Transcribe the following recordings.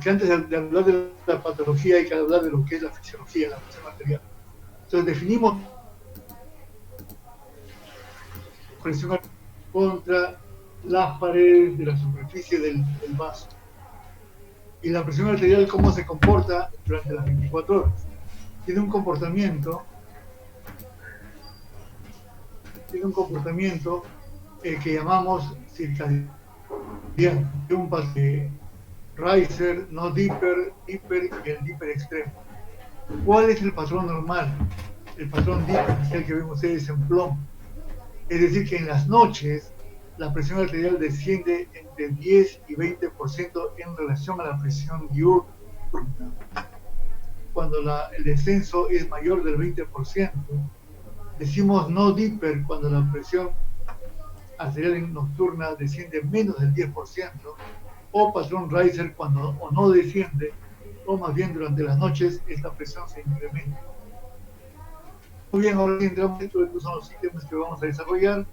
porque antes de hablar de la patología hay que hablar de lo que es la fisiología, la presión arterial. Entonces definimos presión arterial contra las paredes de la superficie del vaso. Y la presión arterial, ¿cómo se comporta durante las 24 horas? Tiene un comportamiento que llamamos circadiano, un riser, no dipper, dipper y el dipper extremo. ¿Cuál es el patrón normal? El patrón dipper es el que vemos ustedes en plomo. Es decir, que en las noches la presión arterial desciende entre 10 y 20% en relación a la presión diurna. Cuando el descenso es mayor del 20%, decimos no dipper cuando la presión arterial nocturna desciende menos del 10%, o patrón riser cuando o no desciende, o más bien durante las noches esta presión se incrementa. Muy bien, ahora entramos dentro de son los ítems que vamos a desarrollar.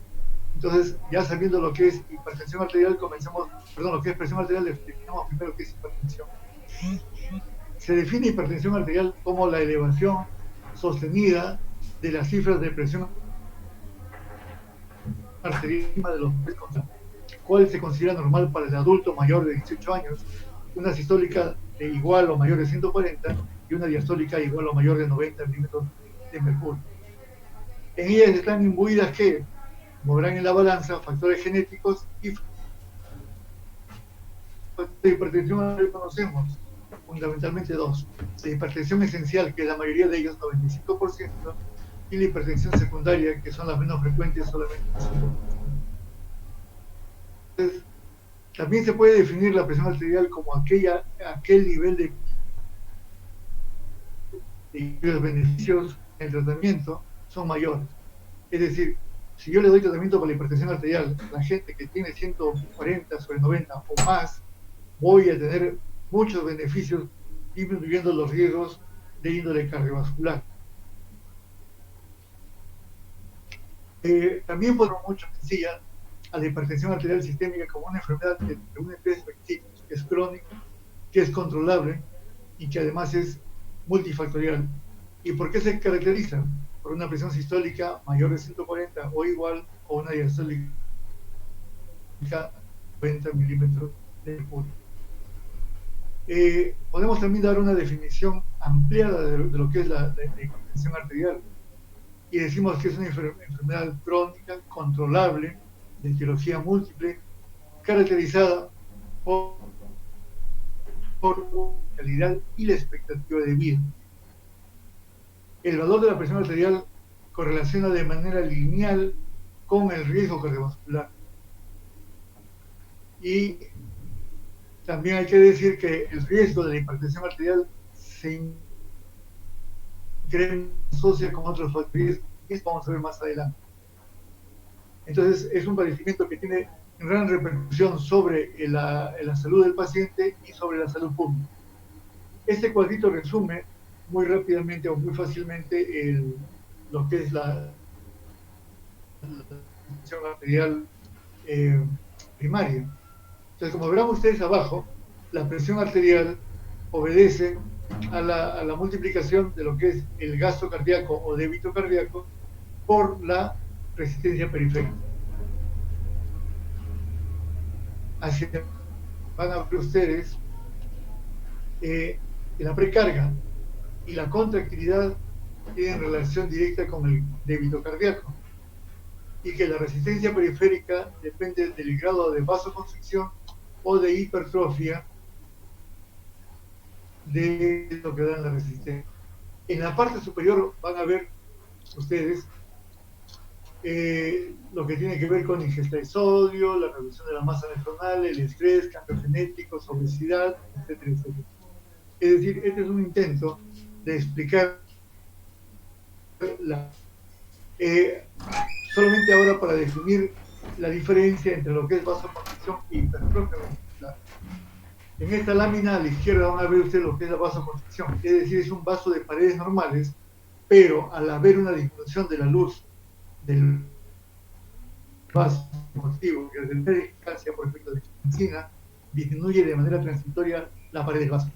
Entonces, ya sabiendo lo que es hipertensión arterial, lo que es presión arterial, definimos primero qué es hipertensión. Se define hipertensión arterial como la elevación sostenida de las cifras de presión arterial de los cuál se considera normal para el adulto mayor de 18 años, una sistólica de igual o mayor de 140 y una diastólica igual o mayor de 90 milímetros de mercurio. En ellas están imbuidas que moverán en la balanza factores genéticos y de hipertensión conocemos fundamentalmente dos: la hipertensión esencial, que es la mayoría de ellos, 95%, y la hipertensión secundaria, que son las menos frecuentes, solamente 5%. Entonces, también se puede definir la presión arterial como aquel nivel de los beneficios en el tratamiento son mayores. Es decir, si yo le doy tratamiento para la hipertensión arterial a la gente que tiene 140 sobre 90 o más, voy a tener muchos beneficios disminuyendo los riesgos de índole cardiovascular. También podemos mucho sencilla a la hipertensión arterial sistémica como una enfermedad de una especie que es crónica, que es controlable y que además es multifactorial. ¿Y por qué se caracteriza? Por una presión sistólica mayor de 140 o igual, o una diastólica 90 milímetros de mercurio. Podemos también dar una definición ampliada de lo que es la hipertensión arterial, y decimos que es una enfermedad crónica, controlable, de etiología múltiple, caracterizada por la calidad y la expectativa de vida. El valor de la presión arterial correlaciona de manera lineal con el riesgo cardiovascular. Y también hay que decir que el riesgo de la hipertensión arterial se asocia con otros factores que vamos a ver más adelante. Entonces, es un padecimiento que tiene gran repercusión sobre la salud del paciente y sobre la salud pública. Este cuadrito resume muy rápidamente o muy fácilmente lo que es la presión arterial primaria. Entonces, como verán ustedes abajo, la presión arterial obedece a la multiplicación de lo que es el gasto cardíaco o débito cardíaco por la resistencia periférica. Así van a ver ustedes la precarga y la contractilidad tienen relación directa con el débito cardíaco, y que la resistencia periférica depende del grado de vasoconstricción o de hipertrofia de lo que da la resistencia. En la parte superior van a ver ustedes lo que tiene que ver con ingesta de sodio, la reducción de la masa neuronal, el estrés, cambios genéticos, obesidad, etcétera, etcétera. Es decir, este es un intento de explicar solamente ahora para definir la diferencia entre lo que es vasoconstricción e hipertrofia vascular. En esta lámina a la izquierda van a ver ustedes lo que es la vasoconstricción, es decir, es un vaso de paredes normales, pero al haber una disminución de la luz del vaso constrictivo, que es de eficacia por efecto de benzina, disminuye de manera transitoria la pared del vaso.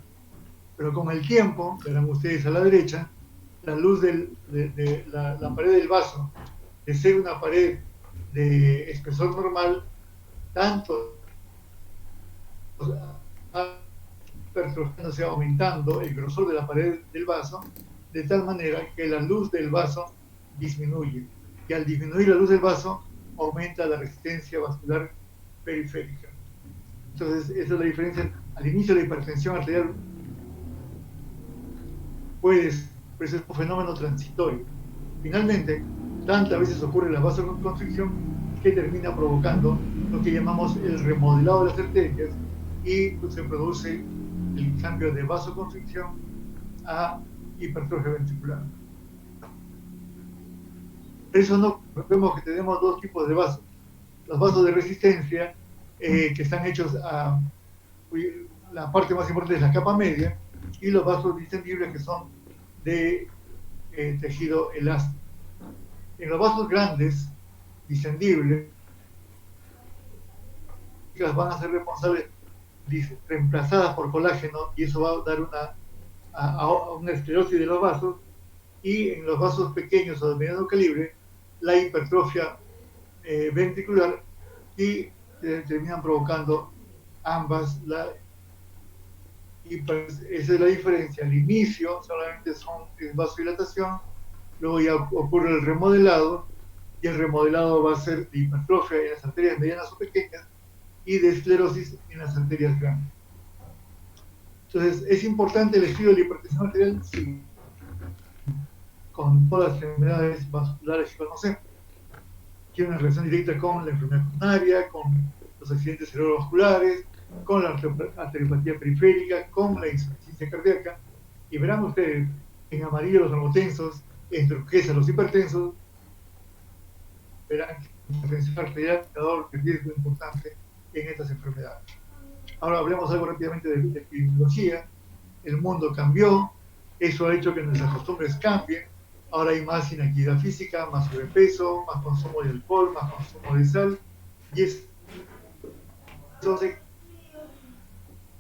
Pero con el tiempo, verán ustedes a la derecha, la luz de la pared del vaso, de ser una pared de espesor normal, tanto hipertrofiándose, aumentando el grosor de la pared del vaso, de tal manera que la luz del vaso disminuye. Y al disminuir la luz del vaso, aumenta la resistencia vascular periférica. Entonces, esa es la diferencia. Al inicio de la hipertensión arterial pues es un fenómeno transitorio. Finalmente, tantas veces ocurre la vasoconstricción que termina provocando lo que llamamos el remodelado de las arterias y pues, se produce el cambio de vasoconstricción a hipertrofia ventricular. Eso no vemos que tenemos dos tipos de vasos. Los vasos de resistencia, que están hechos a la parte más importante es la capa media, y los vasos distendibles que son de tejido elástico. En los vasos grandes, distendibles, van a ser responsables, reemplazadas por colágeno, y eso va a dar una esclerosis de los vasos, y en los vasos pequeños o de mediano calibre, la hipertrofia ventricular, y terminan provocando ambas. Y pues esa es la diferencia. Al inicio solamente son vasodilatación, luego ya ocurre el remodelado, y el remodelado va a ser de hipertrofia en las arterias medianas o pequeñas y de esclerosis en las arterias grandes. Entonces, ¿es importante el estudio de la hipertensión arterial? Sí, con todas las enfermedades vasculares que conocemos. Tiene una relación directa con la enfermedad coronaria, con los accidentes cerebrovasculares, con la arteriopatía periférica, con la insuficiencia cardíaca. Y verán ustedes, en amarillo los normotensos, en turquesa los hipertensos, verán que la hipertensión arterial es un indicador de riesgo importante en estas enfermedades. Ahora hablemos algo rápidamente de epidemiología. El mundo cambió, eso ha hecho que nuestras costumbres cambien. Ahora hay más inactividad física, más sobrepeso, más consumo de alcohol, más consumo de sal, y es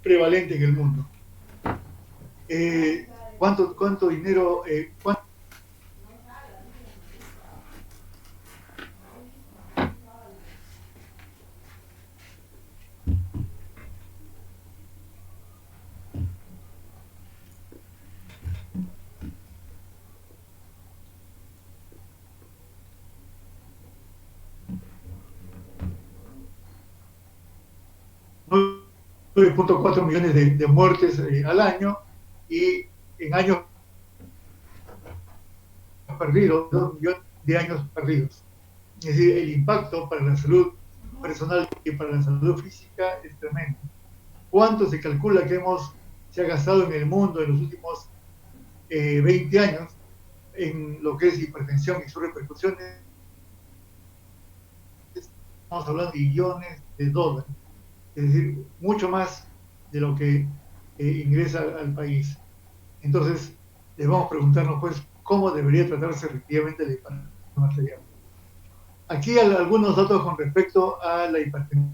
prevalente en el mundo. ¿Cuánto dinero? ¿Cuánto? $9.4 millones de muertes al año, y en años perdidos, 2 millones de años perdidos. Es decir, el impacto para la salud personal y para la salud física es tremendo. ¿Cuánto se calcula que se ha gastado en el mundo en los últimos 20 años en lo que es hipertensión y sus repercusiones? Estamos hablando de billones de dólares, es decir, mucho más de lo que ingresa al país. Entonces, debemos preguntarnos, pues, cómo debería tratarse efectivamente la hipertensión arterial. Aquí hay algunos datos con respecto a la hipertensión.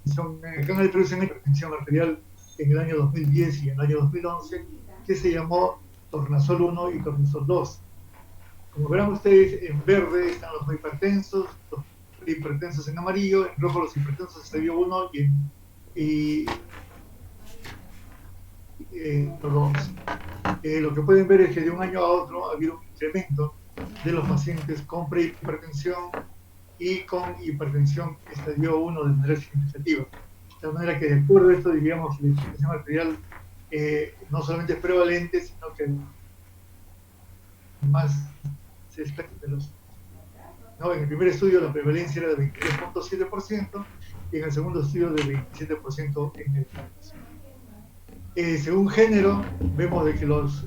Acá en el Perú se llama hipertensión arterial en el año 2010 y en el año 2011, que se llamó tornasol 1 y tornasol 2. Como verán ustedes, en verde están los no hipertensos, los hipertensos en amarillo, en rojo los hipertensos estadio 1 perdón. Lo que pueden ver es que de un año a otro ha habido un incremento de los pacientes con prehipertensión y con hipertensión estadio 1 de manera significativa. De tal manera que de acuerdo a esto diríamos que la hipertensión arterial no solamente es prevalente, sino que más se espera de los... ¿no? En el primer estudio la prevalencia era de 23.7% y en el segundo estudio de 27% en el país. Según género, vemos de que los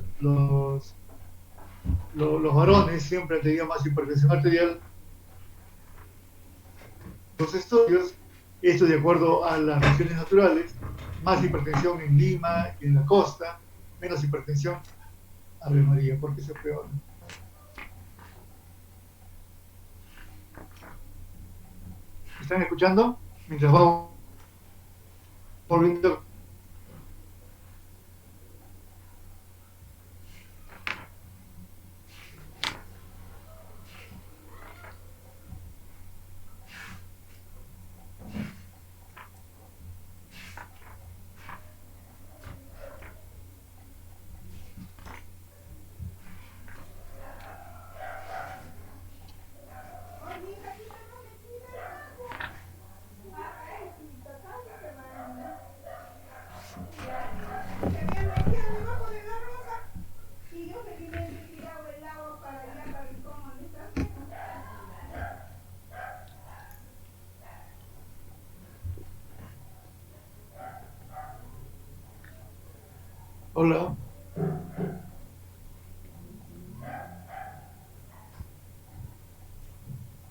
varones siempre han tenido más hipertensión arterial. Los estudios, esto de acuerdo a las regiones naturales, más hipertensión en Lima y en la costa, menos hipertensión. Ave María, ¿por qué se peor? ¿Me están escuchando? Mientras vamos volviendo. Hola.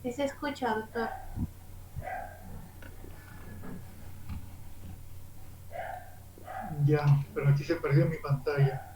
Sí se escucha, doctor. Ya, pero aquí se perdió mi pantalla.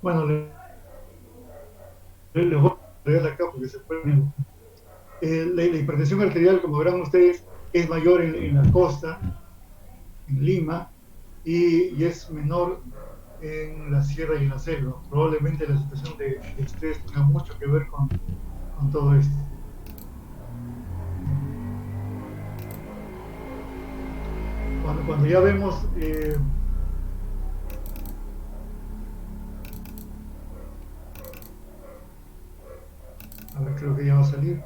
Bueno, les voy a leer acá porque se fue. La hipertensión arterial, como verán ustedes, es mayor en la costa, en Lima, y es menor en la sierra y en la selva. Probablemente la situación de estrés tenga mucho que ver con todo esto. Cuando ya vemos, a ver, creo que ya va a salir.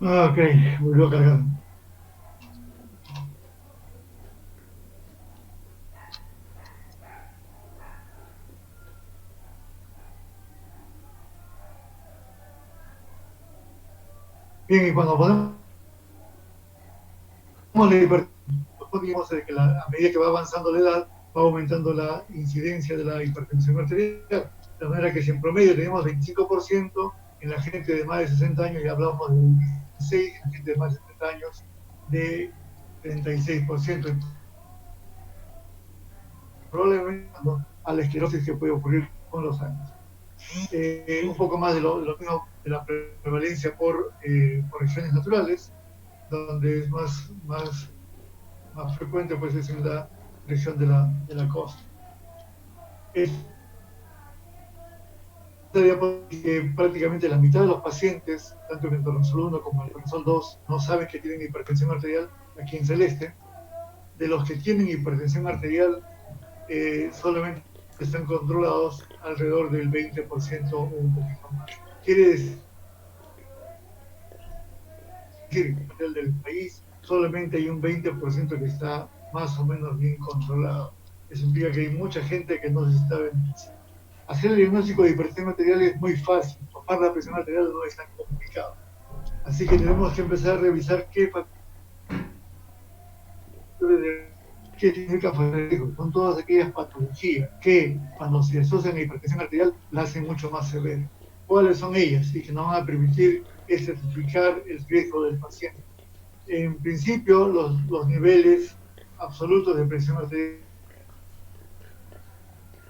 Ah, ok, volvió a cargar. Bien, y cuando ponemos la hipertensión, digamos que a medida que va avanzando la edad, va aumentando la incidencia de la hipertensión arterial. De manera que si en promedio tenemos 25% en la gente de más de 60 años, ya hablamos de 26, en la gente de más de 70 años de 36%. Probablemente a la esclerosis que puede ocurrir con los años. Un poco más de lo mismo de la prevalencia por regiones naturales, donde es más frecuente, pues es en la región de la costa. Es que prácticamente la mitad de los pacientes, tanto en el tornasol 1 como en el tornasol 2, no saben que tienen hipertensión arterial aquí en celeste. De los que tienen hipertensión arterial, solamente están controlados alrededor del 20% o un poquito más. Quiere decir que del país solamente hay un 20% que está más o menos bien controlado. Eso implica que hay mucha gente que no se está beneficiando. Hacer el diagnóstico de hipertensión arterial es muy fácil, tomar la presión arterial no es tan complicado. Así que tenemos que empezar a revisar qué factores que significan riesgo. Son todas aquellas patologías que cuando se asocian a hipertensión arterial la hacen mucho más severa. ¿Cuáles son ellas? Y que nos van a permitir estratificar el riesgo del paciente. En principio, los niveles absolutos de presión arterial,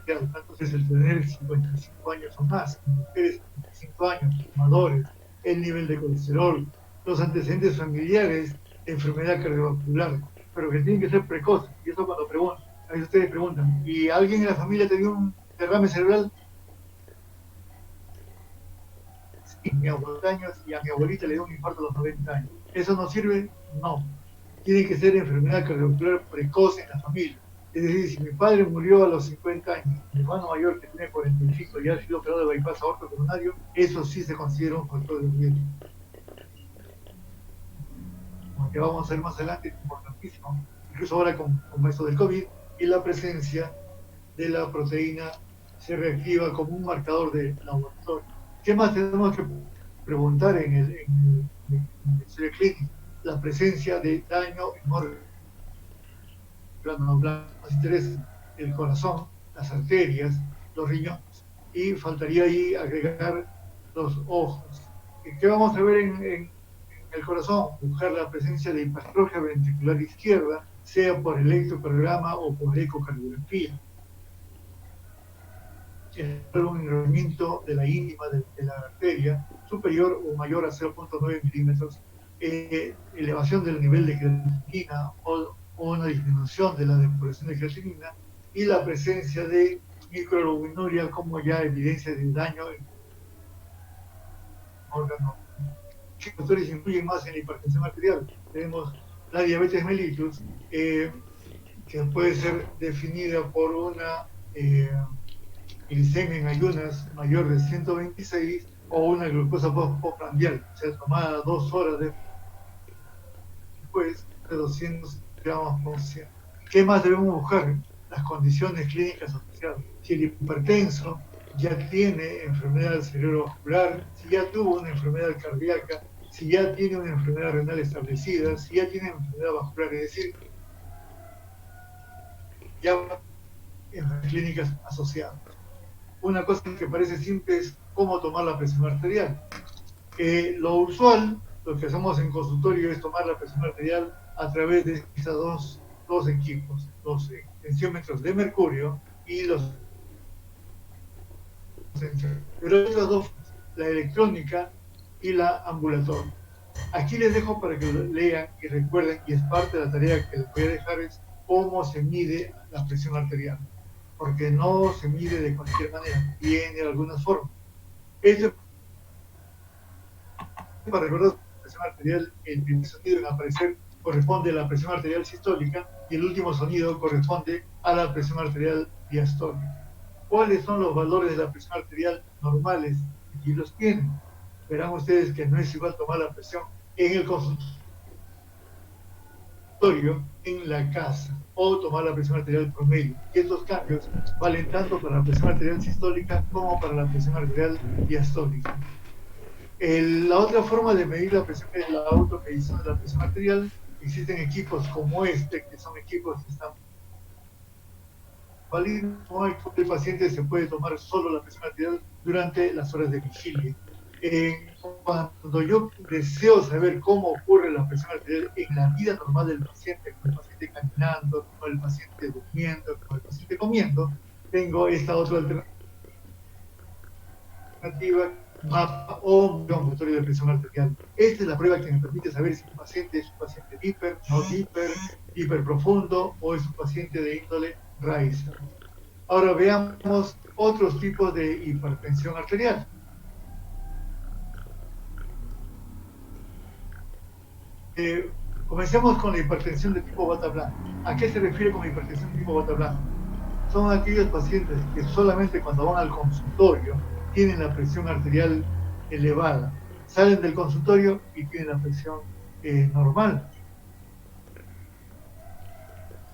entonces el tener 55 años o más, mujeres 55 años, fumadores, el nivel de colesterol, los antecedentes familiares de enfermedad cardiovascular, pero que tienen que ser precoces. Y eso cuando preguntan, a veces ustedes preguntan, ¿y alguien en la familia tenía un derrame cerebral? Sí, mi abuelo años y a mi abuelita le dio un infarto a los 90 años. ¿Eso no sirve? No. Tiene que ser enfermedad cardiovascular precoz en la familia. Es decir, si mi padre murió a los 50 años, mi hermano mayor que tiene 45 y ha sido operado de bypass aorto coronario, eso sí se considera un factor de riesgo. Como que vamos a ver más adelante, es importantísimo, incluso ahora con esto del COVID, y la presencia de la proteína se reactiva como un marcador de laboratorio. ¿Qué más tenemos que preguntar en el estudio clínico? La presencia de daño en órganos nos interesa el corazón, las arterias, los riñones, y faltaría ahí agregar los ojos. ¿Qué vamos a ver en el corazón? Buscar la presencia de hipertrofia ventricular izquierda, sea por electrocardiograma o por ecocardiografía. Un enrolamiento de la íntima de la arteria superior o mayor a 0.9 milímetros, elevación del nivel de creatinina o una disminución de la depuración de creatinina y la presencia de microalbuminuria como ya evidencia de daño en órganos. ¿Qué factores influyen más en la hipertensión arterial? Tenemos la diabetes mellitus, que puede ser definida por una glicemia en ayunas mayor de 126 o una glucosa postprandial, o sea, tomada 2 horas después de 200 gramos por 100. ¿Qué más debemos buscar? Las condiciones clínicas asociadas. Si el hipertenso ya tiene enfermedad cerebrovascular, si ya tuvo una enfermedad cardíaca, si ya tiene una enfermedad renal establecida, si ya tiene enfermedad vascular, es decir, ya en clínicas asociadas. Una cosa que parece simple es cómo tomar la presión arterial. Lo usual, lo que hacemos en consultorio es tomar la presión arterial a través de estos dos equipos, los tensiómetros de mercurio y los pero hay otras dos, la electrónica y la ambulatoria. Aquí les dejo para que lo lean y recuerden, y es parte de la tarea que les voy a dejar, es cómo se mide la presión arterial, porque no se mide de cualquier manera, tiene algunas formas. Esto para recordar la presión arterial, el primer sonido en aparecer corresponde a la presión arterial sistólica y el último sonido corresponde a la presión arterial diastólica. ¿Cuáles son los valores de la presión arterial normales? Aquí los tienen. Verán ustedes que no es igual tomar la presión en el consultorio, en la casa, o tomar la presión arterial promedio. Y estos cambios valen tanto para la presión arterial sistólica como para la presión arterial diastólica. La otra forma de medir la presión es la automedición de la presión arterial. Existen equipos como este, que son equipos que están válidos. El paciente se puede tomar solo la presión arterial durante las horas de vigilia. Cuando yo deseo saber cómo ocurre la presión arterial en la vida normal del paciente, con el paciente caminando, con el paciente durmiendo, con el paciente comiendo, tengo esta otra alternativa mapa o un ambulatorio de presión arterial. Esta es la prueba que me permite saber si un paciente es un paciente hiper, no hiper, hiper profundo o es un paciente de índole Reiser. Ahora veamos otros tipos de hipertensión arterial. Comencemos con la hipertensión de tipo bata blanca. ¿A qué se refiere con hipertensión de tipo bata blanca? Son aquellos pacientes que solamente cuando van al consultorio tienen la presión arterial elevada. Salen del consultorio y tienen la presión normal.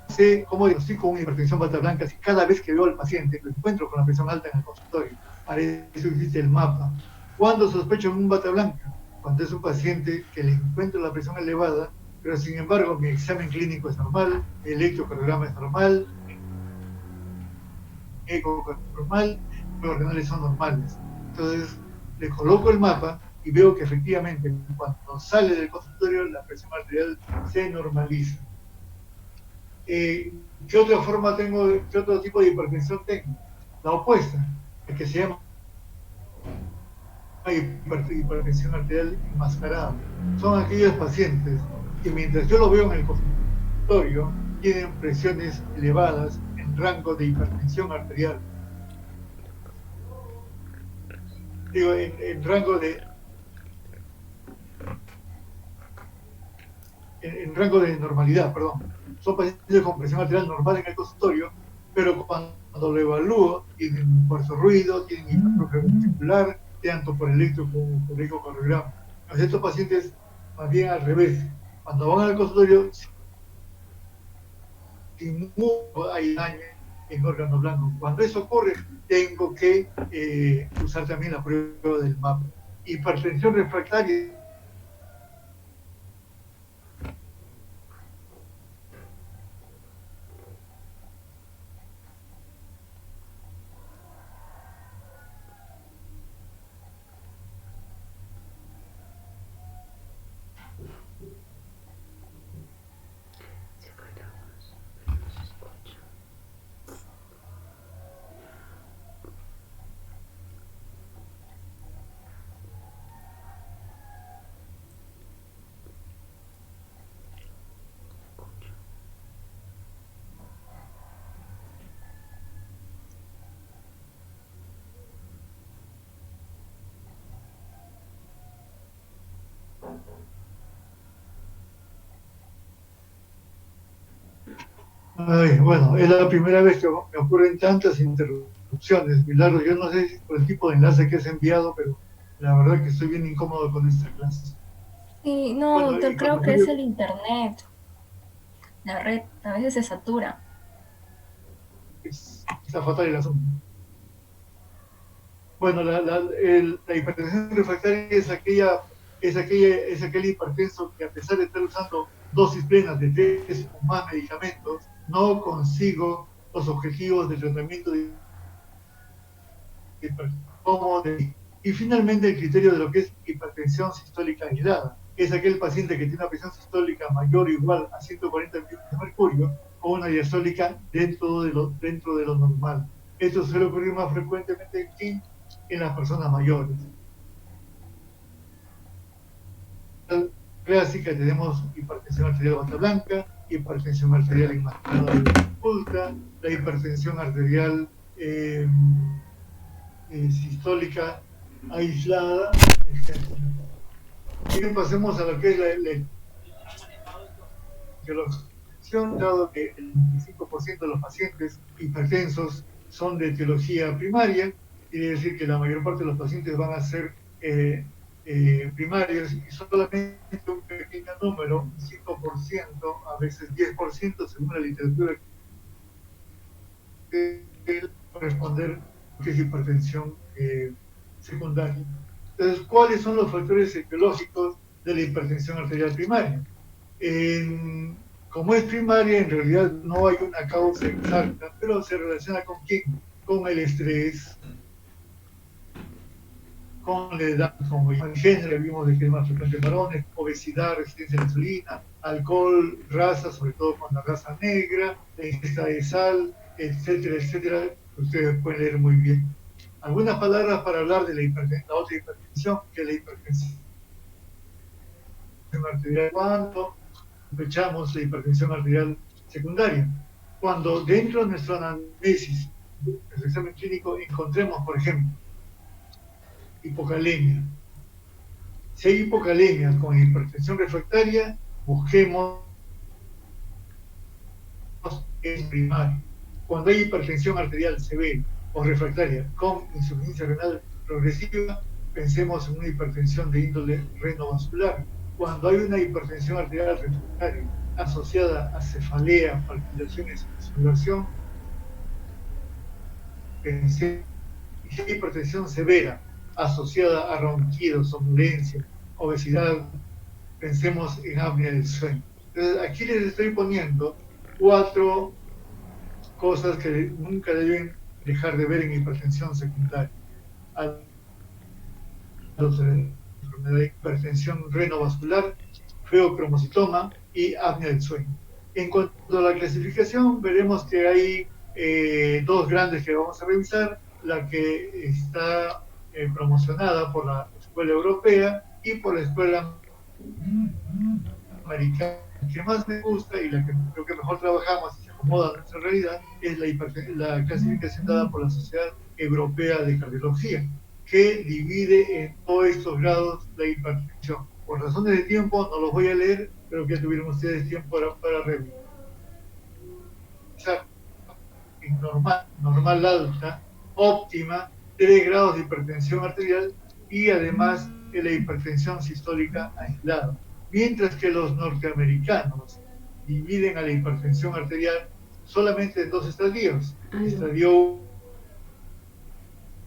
Sé cómo diagnostico una hipertensión bata blanca si cada vez que veo al paciente lo encuentro con la presión alta en el consultorio. Para eso existe el mapa. ¿Cuándo sospecho en un bata blanca? Cuando es un paciente que le encuentro la presión elevada, pero sin embargo mi examen clínico es normal, el electrocardiograma es normal, el eco es normal, los renales son normales. Entonces le coloco el mapa y veo que efectivamente cuando sale del consultorio la presión arterial se normaliza. ¿Qué otra forma tengo, qué otro tipo de hipertensión tengo? La opuesta, el que se llama hipertensión arterial enmascarada. Son aquellos pacientes que mientras yo lo veo en el consultorio tienen presiones elevadas en rango de hipertensión arterial. Digo, en rango de rango de normalidad, perdón. Son pacientes con presión arterial normal en el consultorio, pero cuando lo evalúo, tienen un fuerte ruido, tienen hipertrofia ventricular, tanto por electro como por ecocardiograma. Estos pacientes, más bien al revés, cuando van al consultorio, sin hay daño en órgano blanco. Cuando eso ocurre, tengo que usar también la prueba del mapa. Hipertensión refractaria. Ay, bueno, es la primera vez que me ocurren tantas interrupciones, Milagro. Yo no sé si por el tipo de enlace que has enviado, pero la verdad que estoy bien incómodo con esta clase. Sí, no, Bueno, yo creo que es inflamatorio, el internet, la red, a veces se satura. está fatal el asunto. Bueno, la hipertensión refractaria es aquel hipertenso que a pesar de estar usando dosis plenas de 3 o más medicamentos, no consigo los objetivos del tratamiento de y finalmente el criterio de lo que es hipertensión sistólica aislada. Es aquel paciente que tiene una presión sistólica mayor o igual a 140 millones de mercurio o una diastólica dentro de lo normal. Esto suele ocurrir más frecuentemente en las personas mayores. Clásica tenemos hipertensión arterial bata blanca, hipertensión arterial enmascarada de oculta, la hipertensión arterial sistólica aislada. Y pasemos a lo que es la etiología, dado que el 25% de los pacientes hipertensos son de etiología primaria, quiere decir que la mayor parte de los pacientes van a ser primarios y solamente un pequeño número, un 5%, a veces 10%, según la literatura, que corresponder a que es hipertensión secundaria. Entonces, ¿cuáles son los factores etiológicos de la hipertensión arterial primaria? Como es primaria, en realidad no hay una causa exacta, pero se relaciona con quién, con el estrés, con la edad, como el género, vimos de que es más frecuente en varones, obesidad, resistencia a la insulina, alcohol, raza, sobre todo con la raza negra, la ingesta de sal, etcétera, etcétera. Ustedes pueden leer muy bien Algunas palabras para hablar de la otra hipertensión, que es la hipertensión arterial. Cuando sospechamos la hipertensión arterial secundaria, cuando dentro de nuestro análisis, nuestro examen clínico, encontremos, por ejemplo, hipocalemia. Si hay hipocalemia con hipertensión refractaria, busquemos en primario. Cuando hay hipertensión arterial severa o refractaria con insuficiencia renal progresiva, pensemos en una hipertensión de índole renovascular. Cuando hay una hipertensión arterial refractaria asociada a cefalea, palpitaciones y sudoración, pensemos en hipertensión severa asociada a ronquidos, somnolencia, obesidad, pensemos en apnea del sueño. Entonces, aquí les estoy poniendo 4 cosas que nunca deben dejar de ver en hipertensión secundaria. Enfermedad de hipertensión renovascular, feocromocitoma y apnea del sueño. En cuanto a la clasificación, veremos que hay 2 grandes que vamos a revisar, la que está promocionada por la Escuela Europea y por la Escuela Americana. La que más me gusta y la que creo que mejor trabajamos y se acomoda a nuestra realidad es la clasificación dada por la Sociedad Europea de Cardiología, que divide en todos estos grados la hipertensión. Por razones de tiempo no los voy a leer, pero que tuvieron ustedes tiempo para revisar. En normal alta, óptima, 3 grados de hipertensión arterial y además la hipertensión sistólica aislada. Mientras que los norteamericanos dividen a la hipertensión arterial solamente en 2 estadios. Estadio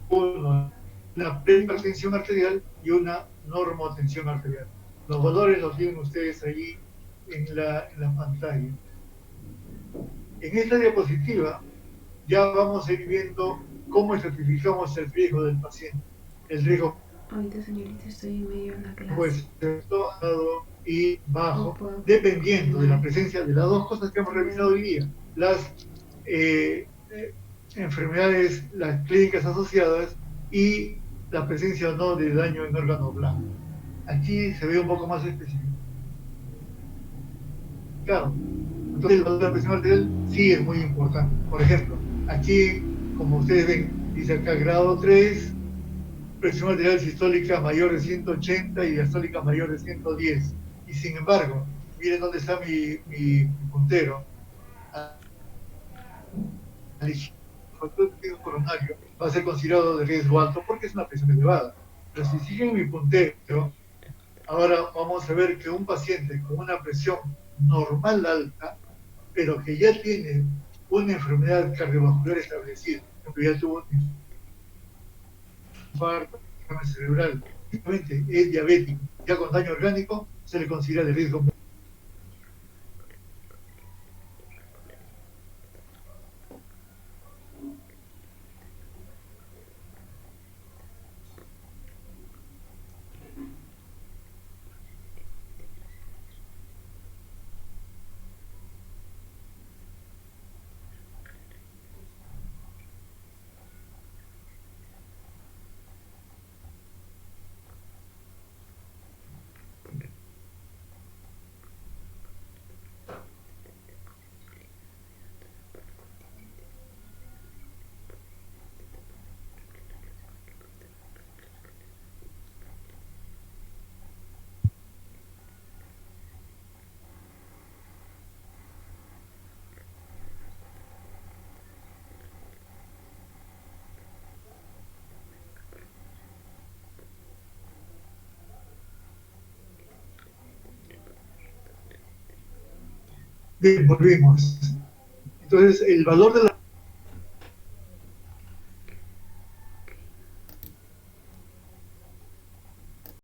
1, una prehipertensión arterial y una normotensión arterial. Los valores los tienen ustedes allí en la pantalla. En esta diapositiva ya vamos a ir viendo cómo estratificamos el riesgo del paciente. El riesgo, ahorita, señorita, estoy medio en la clase. Pues alto y bajo, no dependiendo de la presencia de las 2 cosas que hemos revisado hoy día. Las enfermedades, las clínicas asociadas y la presencia o no de daño en órgano blanco. Aquí se ve un poco más específico. Claro, entonces el valor de la presión arterial sí es muy importante. Por ejemplo, aquí, como ustedes ven, dice acá grado 3, presión arterial sistólica mayor de 180 y diastólica mayor de 110. Y sin embargo, miren dónde está mi puntero. El factor coronario va a ser considerado de riesgo alto porque es una presión elevada. Pero si siguen mi puntero, ahora vamos a ver que un paciente con una presión normal alta, pero que ya tiene una enfermedad cardiovascular establecida, que ya tuvo un infarto cerebral, simplemente es diabético, ya con daño orgánico, se le considera de riesgo. Bien, volvimos. Entonces, el valor de la